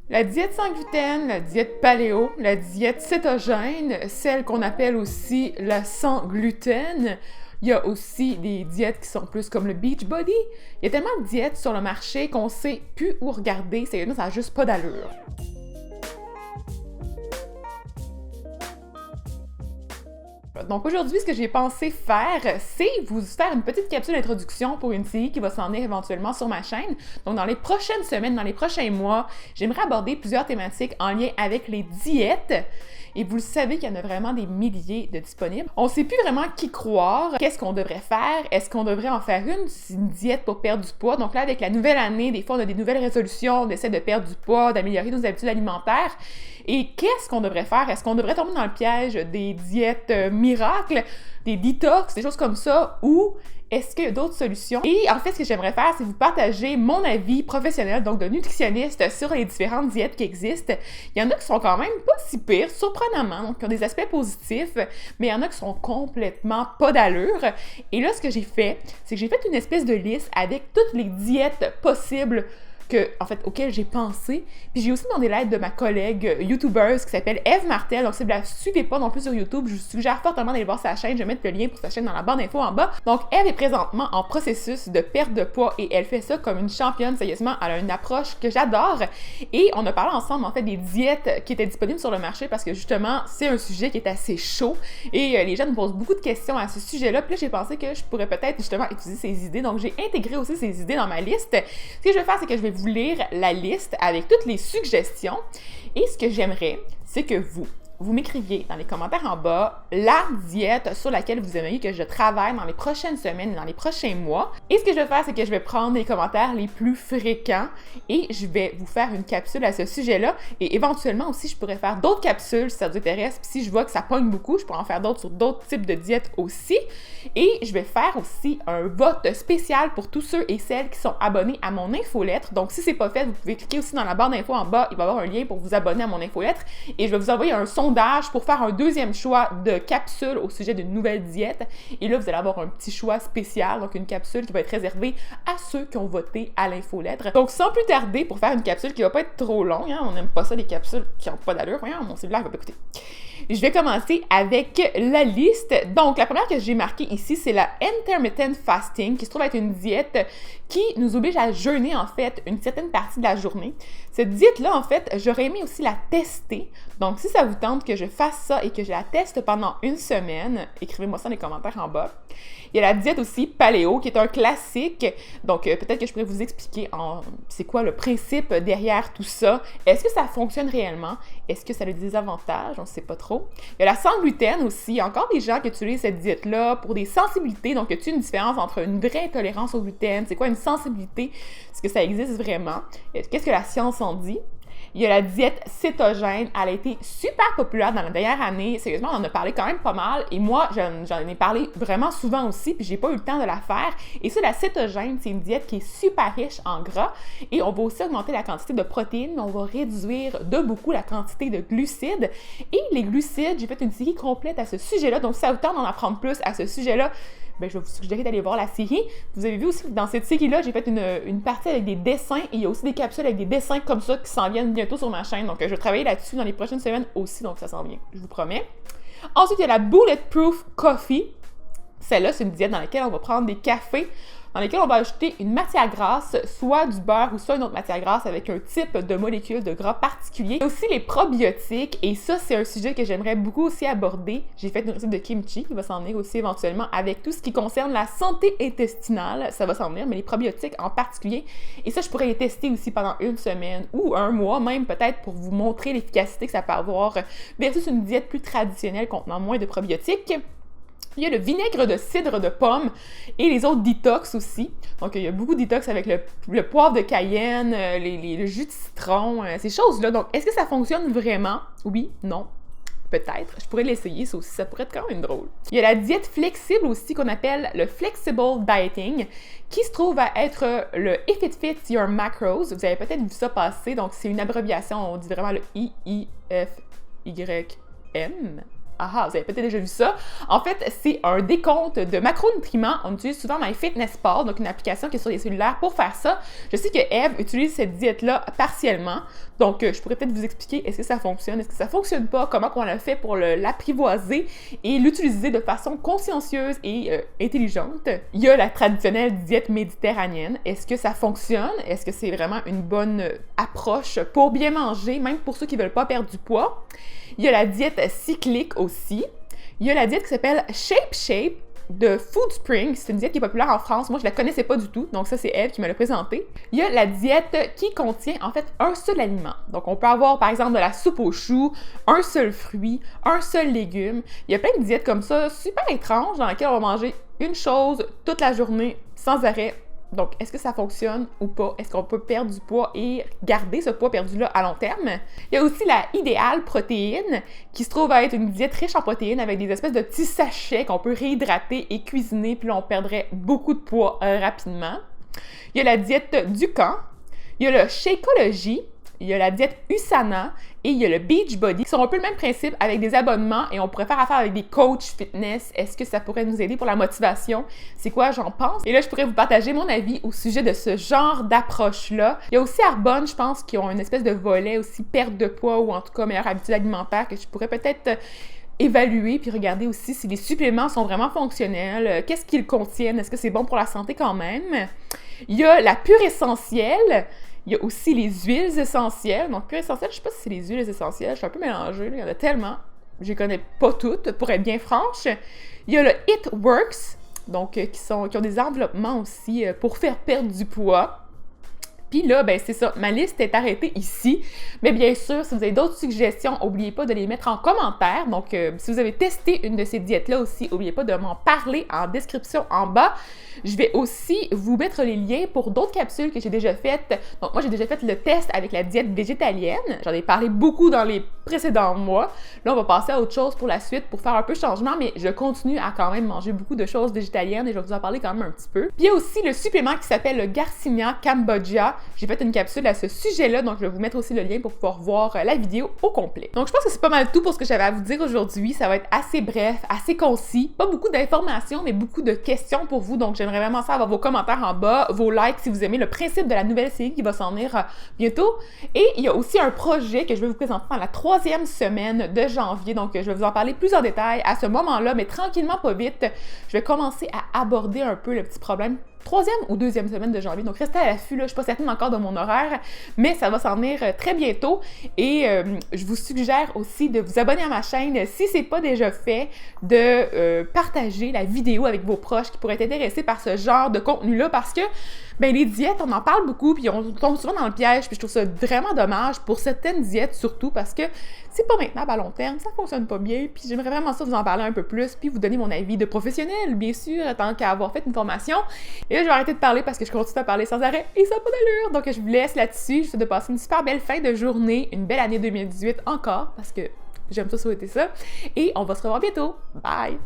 La diète sans gluten, la diète paléo, la diète cétogène, celle qu'on appelle aussi la sans gluten. Il y a aussi des diètes qui sont plus comme le Beachbody. Il y a tellement de diètes sur le marché qu'on sait plus où regarder, ça n'a juste pas d'allure. Donc aujourd'hui, ce que j'ai pensé faire, c'est vous faire une petite capsule d'introduction pour une série qui va s'en venir éventuellement sur ma chaîne. Donc dans les prochaines semaines, dans les prochains mois, j'aimerais aborder plusieurs thématiques en lien avec les diètes. Et vous le savez qu'il y en a vraiment des milliers de disponibles. On ne sait plus vraiment qui croire, qu'est-ce qu'on devrait faire, est-ce qu'on devrait en faire une diète pour perdre du poids. Donc là, avec la nouvelle année, des fois on a des nouvelles résolutions, on essaie de perdre du poids, d'améliorer nos habitudes alimentaires. Et qu'est-ce qu'on devrait faire? Est-ce qu'on devrait tomber dans le piège des diètes miracles, des detox, des choses comme ça, ou est-ce qu'il y a d'autres solutions? Et en fait, ce que j'aimerais faire, c'est vous partager mon avis professionnel, donc de nutritionniste, sur les différentes diètes qui existent. Il y en a qui sont quand même pas si pires, surprenamment, donc qui ont des aspects positifs, mais il y en a qui sont complètement pas d'allure. Et là, ce que j'ai fait, c'est que j'ai fait une espèce de liste avec toutes les diètes possibles auquel j'ai pensé. Puis j'ai aussi demandé l'aide de ma collègue youtubeuse qui s'appelle Eve Martel. Donc si vous la suivez pas non plus sur YouTube, je vous suggère fortement d'aller voir sa chaîne. Je vais mettre le lien pour sa chaîne dans la barre d'infos en bas. Donc Eve est présentement en processus de perte de poids et elle fait ça comme une championne. Sérieusement, elle a une approche que j'adore. Et on a parlé ensemble en fait des diètes qui étaient disponibles sur le marché parce que justement, c'est un sujet qui est assez chaud et les gens nous posent beaucoup de questions à ce sujet-là. Puis là, j'ai pensé que je pourrais peut-être justement utiliser ces idées. Donc j'ai intégré aussi ces idées dans ma liste. Ce que je vais faire, c'est que je vais vous lire la liste avec toutes les suggestions. Et ce que j'aimerais, c'est que vous m'écriviez dans les commentaires en bas la diète sur laquelle vous aimeriez que je travaille dans les prochaines semaines, dans les prochains mois. Et ce que je vais faire, c'est que je vais prendre les commentaires les plus fréquents et je vais vous faire une capsule à ce sujet-là. Et éventuellement aussi, je pourrais faire d'autres capsules si ça vous intéresse. Puis si je vois que ça pogne beaucoup, je pourrais en faire d'autres sur d'autres types de diètes aussi. Et je vais faire aussi un vote spécial pour tous ceux et celles qui sont abonnés à mon infolettre. Donc si c'est pas fait, vous pouvez cliquer aussi dans la barre d'infos en bas. Il va y avoir un lien pour vous abonner à mon infolettre. Et je vais vous envoyer un sondage pour faire un deuxième choix de capsule au sujet d'une nouvelle diète. Et là, vous allez avoir un petit choix spécial, donc une capsule qui va être réservée à ceux qui ont voté à l'infolettre. Donc, sans plus tarder, pour faire une capsule qui va pas être trop longue, hein, on n'aime pas ça, les capsules qui n'ont pas d'allure, hein, mon cellulaire va pas écouter. Je vais commencer avec la liste. Donc, la première que j'ai marquée ici, c'est la Intermittent Fasting, qui se trouve être une diète qui nous oblige à jeûner, en fait, une certaine partie de la journée. Cette diète-là, en fait, j'aurais aimé aussi la tester. Donc, si ça vous tente que je fasse ça et que je la teste pendant une semaine, écrivez-moi ça dans les commentaires en bas. Il y a la diète aussi paléo, qui est un classique. Donc, peut-être que je pourrais vous expliquer c'est quoi le principe derrière tout ça. Est-ce que ça fonctionne réellement? Est-ce que ça a des avantages? On ne sait pas trop. Il y a la sans gluten aussi. Il y a encore des gens qui utilisent cette diète-là pour des sensibilités. Donc, y a-t-il une différence entre une vraie intolérance au gluten? C'est quoi une sensibilité? Est-ce que ça existe vraiment? Qu'est-ce que la science en dit? Il y a la diète cétogène. Elle a été super populaire dans la dernière année. Sérieusement, on en a parlé quand même pas mal. Et moi, j'en ai parlé vraiment souvent aussi, puis j'ai pas eu le temps de la faire. Et ça, la cétogène, c'est une diète qui est super riche en gras. Et on va aussi augmenter la quantité de protéines, mais on va réduire de beaucoup la quantité de glucides. Et les glucides, j'ai fait une série complète à ce sujet-là. Donc, si ça vous tente d'en apprendre plus à ce sujet-là, je vais vous suggérer d'aller voir la série. Vous avez vu aussi que dans cette série-là, j'ai fait une partie avec des dessins et il y a aussi des capsules avec des dessins comme ça qui s'en viennent bientôt sur ma chaîne. Donc, je vais travailler là-dessus dans les prochaines semaines aussi, donc ça s'en vient, je vous promets. Ensuite, il y a la Bulletproof Coffee. Celle-là, c'est une diète dans laquelle on va prendre des cafés dans lesquels on va ajouter une matière grasse, soit du beurre ou soit une autre matière grasse avec un type de molécule de gras particulier. Il y a aussi les probiotiques, et ça, c'est un sujet que j'aimerais beaucoup aussi aborder. J'ai fait une recette de kimchi qui va s'en venir aussi éventuellement avec tout ce qui concerne la santé intestinale. Ça va s'en venir, mais les probiotiques en particulier. Et ça, je pourrais les tester aussi pendant une semaine ou un mois, même peut-être pour vous montrer l'efficacité que ça peut avoir versus une diète plus traditionnelle contenant moins de probiotiques. Il y a le vinaigre de cidre de pomme et les autres détox aussi. Donc, il y a beaucoup de détox avec le poivre de Cayenne, le jus de citron, ces choses-là. Donc, est-ce que ça fonctionne vraiment? Oui, non. Peut-être. Je pourrais l'essayer, ça aussi. Ça pourrait être quand même drôle. Il y a la diète flexible aussi qu'on appelle le Flexible Dieting, qui se trouve à être le If It Fits Your Macros. Vous avez peut-être vu ça passer. Donc, c'est une abréviation. On dit vraiment le IIFYM. Ah, vous avez peut-être déjà vu ça. En fait, c'est un décompte de macronutriments. On utilise souvent MyFitnessPal, donc une application qui est sur les cellulaires pour faire ça. Je sais que Eve utilise cette diète-là partiellement. Donc, je pourrais peut-être vous expliquer est-ce que ça fonctionne, est-ce que ça fonctionne pas, comment on l'a fait pour l'apprivoiser et l'utiliser de façon consciencieuse et intelligente. Il y a la traditionnelle diète méditerranéenne. Est-ce que ça fonctionne? Est-ce que c'est vraiment une bonne approche pour bien manger, même pour ceux qui veulent pas perdre du poids? Il y a la diète cyclique aussi. Il y a la diète qui s'appelle Shape de Foodspring. C'est une diète qui est populaire en France. Moi, je la connaissais pas du tout. Donc ça, c'est Eve qui me l'a présentée. Il y a la diète qui contient, en fait, un seul aliment. Donc, on peut avoir, par exemple, de la soupe aux choux, un seul fruit, un seul légume. Il y a plein de diètes comme ça, super étranges, dans lesquelles on va manger une chose toute la journée, sans arrêt. Donc, est-ce que ça fonctionne ou pas? Est-ce qu'on peut perdre du poids et garder ce poids perdu-là à long terme? Il y a aussi la idéale protéine, qui se trouve à être une diète riche en protéines avec des espèces de petits sachets qu'on peut réhydrater et cuisiner, puis là, on perdrait beaucoup de poids rapidement. Il y a la diète Dukan. Il y a le Shakeology. Il y a la diète Usana et il y a le Beachbody qui sont un peu le même principe avec des abonnements et on pourrait faire affaire avec des coachs fitness. Est-ce que ça pourrait nous aider pour la motivation? C'est quoi j'en pense? Et là, je pourrais vous partager mon avis au sujet de ce genre d'approche-là. Il y a aussi Arbonne, je pense, qui ont une espèce de volet aussi perte de poids ou en tout cas meilleure habitude alimentaire que je pourrais peut-être évaluer puis regarder aussi si les suppléments sont vraiment fonctionnels, qu'est-ce qu'ils contiennent, est-ce que c'est bon pour la santé quand même? Il y a la pure essentielle. Il y a aussi les huiles essentielles. Donc, pure essentielle, je sais pas si c'est les huiles essentielles. Je suis un peu mélangée. Il y en a tellement. Je les connais pas toutes, pour être bien franche. Il y a le It Works, donc qui ont des enveloppements aussi pour faire perdre du poids. Puis là, ben c'est ça, ma liste est arrêtée ici. Mais bien sûr, si vous avez d'autres suggestions, n'oubliez pas de les mettre en commentaire. Donc, si vous avez testé une de ces diètes-là aussi, n'oubliez pas de m'en parler en description en bas. Je vais aussi vous mettre les liens pour d'autres capsules que j'ai déjà faites. Donc, moi, j'ai déjà fait le test avec la diète végétalienne. J'en ai parlé beaucoup dans les précédents mois. Là, on va passer à autre chose pour la suite pour faire un peu de changement, mais je continue à quand même manger beaucoup de choses végétaliennes et je vais vous en parler quand même un petit peu. Puis, il y a aussi le supplément qui s'appelle le Garcinia Cambogia. J'ai fait une capsule à ce sujet-là, donc je vais vous mettre aussi le lien pour pouvoir voir la vidéo au complet. Donc, je pense que c'est pas mal tout pour ce que j'avais à vous dire aujourd'hui. Ça va être assez bref, assez concis. Pas beaucoup d'informations, mais beaucoup de questions pour vous. Donc, j'aimerais vraiment ça avoir vos commentaires en bas, vos likes si vous aimez le principe de la nouvelle série qui va s'en venir bientôt. Et il y a aussi un projet que je vais vous présenter dans la 3e semaine de janvier. Donc, je vais vous en parler plus en détail à ce moment-là, mais tranquillement, pas vite. Je vais commencer à aborder un peu le petit problème 3e ou 2e semaine de janvier. Donc, restez à l'affût, là. Je suis pas certaine encore de mon horaire, mais ça va s'en venir très bientôt. Et je vous suggère aussi de vous abonner à ma chaîne si c'est pas déjà fait, de partager la vidéo avec vos proches qui pourraient être intéressés par ce genre de contenu-là parce que, ben, les diètes, on en parle beaucoup, puis on tombe souvent dans le piège, puis je trouve ça vraiment dommage pour certaines diètes surtout parce que c'est pas maintenable à long terme, ça fonctionne pas bien, puis j'aimerais vraiment ça vous en parler un peu plus, puis vous donner mon avis de professionnel, bien sûr, tant qu'à avoir fait une formation. Et là, je vais arrêter de parler parce que je continue à parler sans arrêt et ça n'a pas d'allure. Donc, je vous laisse là-dessus. Je vous souhaite de passer une super belle fin de journée, une belle année 2018 encore, parce que j'aime ça souhaiter ça. Et on va se revoir bientôt. Bye!